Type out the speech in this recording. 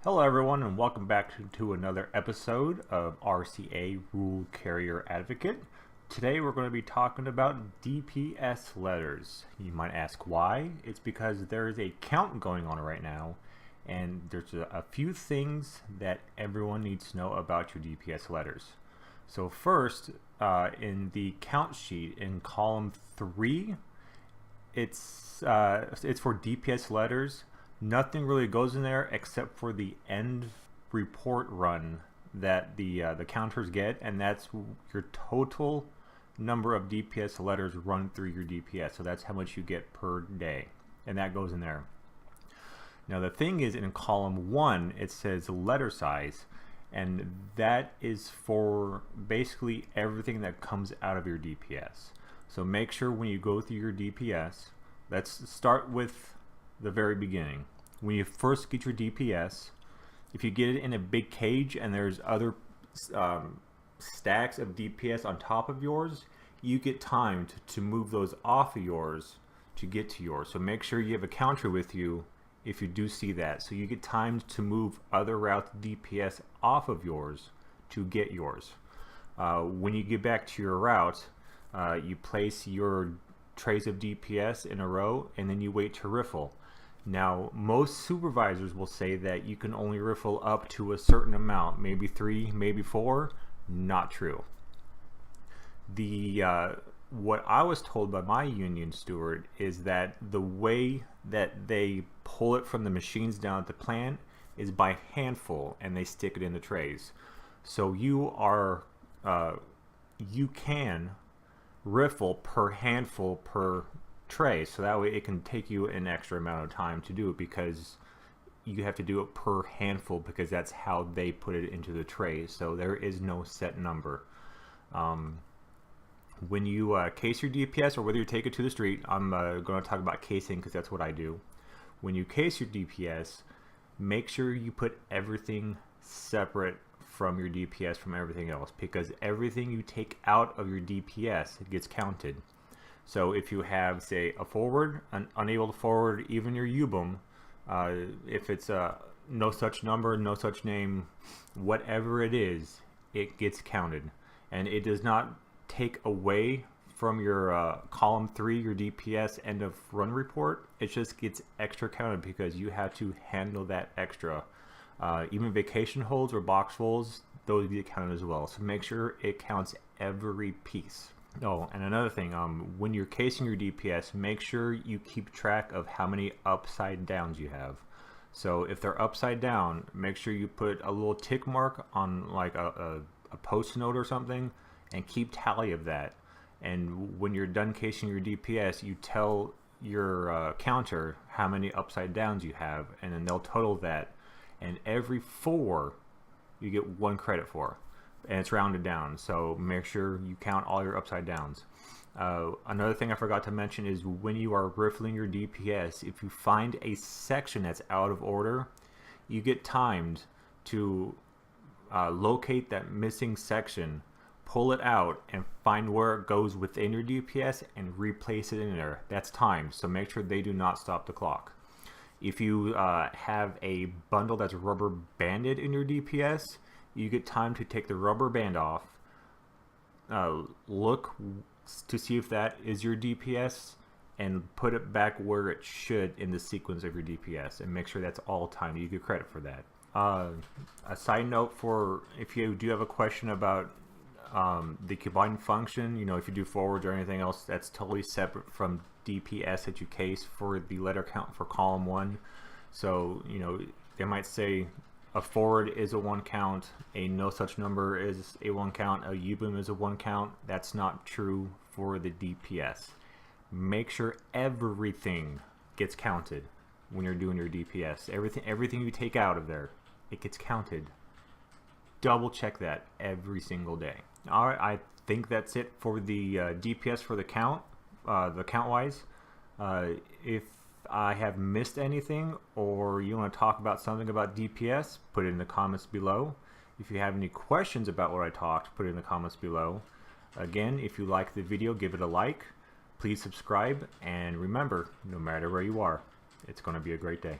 Hello everyone and welcome back to another episode of RCA Rule Carrier Advocate. Today we're going to be talking about DPS letters. You might ask why. It's because there is a count going on right now and there's a few things that everyone needs to know about your DPS letters. So first, in the count sheet in column 3, it's for DPS letters. Nothing really goes in there except for the end report run that the counters get, and that's your total number of DPS letters run through your DPS. So that's how much you get per day, and that goes in there. Now the thing is, in column 1 it says letter size, and that is for basically everything that comes out of your DPS. So make sure when you go through your DPS, let's start with the very beginning. When you first get your DPS, if you get it in a big cage and there's other stacks of DPS on top of yours, you get timed to move those off of yours to get to yours. So make sure you have a counter with you if you do see that. So you get timed to move other routes DPS off of yours to get yours. When you get back to your route, you place your trays of DPS in a row and then you wait to riffle. Now most supervisors will say that you can only riffle up to a certain amount, maybe 3, maybe 4. Not true. What I was told by my union steward is that the way that they pull it from the machines down at the plant is by handful, and they stick it in the trays. So you can riffle per handful per tray, so that way it can take you an extra amount of time to do it, because you have to do it per handful because that's how they put it into the tray. So there is no set number. When you case your DPS, or whether you take it to the street, I'm going to talk about casing because that's what I do. When you case your DPS, make sure you put everything separate from your DPS from everything else, because everything you take out of your DPS gets counted. So if you have, say, a forward, unable to forward even your UBOM, if it's no such number, no such name, whatever it is, it gets counted. And it does not take away from your column 3, your DPS end of run report. It just gets extra counted because you have to handle that extra. Even vacation holds or box rolls, those get counted as well. So make sure it counts every piece. Oh, and another thing, when you're casing your DPS, make sure you keep track of how many upside downs you have. So if they're upside down, make sure you put a little tick mark on like a post note or something, and keep tally of that. And when you're done casing your DPS, you tell your counter how many upside downs you have, and then they'll total that. And every 4 you get 1 credit for, and it's rounded down, so make sure you count all your upside downs. Another thing I forgot to mention is when you are riffling your DPS, if you find a section that's out of order, you get timed to locate that missing section, pull it out, and find where it goes within your DPS and replace it in there. That's timed, so make sure they do not stop the clock. If you have a bundle that's rubber banded in your DPS, you get time to take the rubber band off, look to see if that is your DPS, and put it back where it should in the sequence of your DPS, and make sure that's all timed. You get credit for that. A side note, for if you do have a question about the combine function, you know, if you do forwards or anything else, that's totally separate from DPS that you case for the letter count for column 1. So, you know, they might say a forward is a 1 count, a no such number is a 1 count, a UBOM is a 1 count. That's not true for the DPS. Make sure everything gets counted when you're doing your DPS. Everything you take out of there, it gets counted. Double check that every single day. Alright, I think that's it for the DPS for the count wise. If I have missed anything, or you want to talk about something about DPS, put it in the comments below. If you have any questions about what I talked, put it in the comments below. Again, if you like the video, give it a like. Please subscribe, and remember, no matter where you are, it's going to be a great day.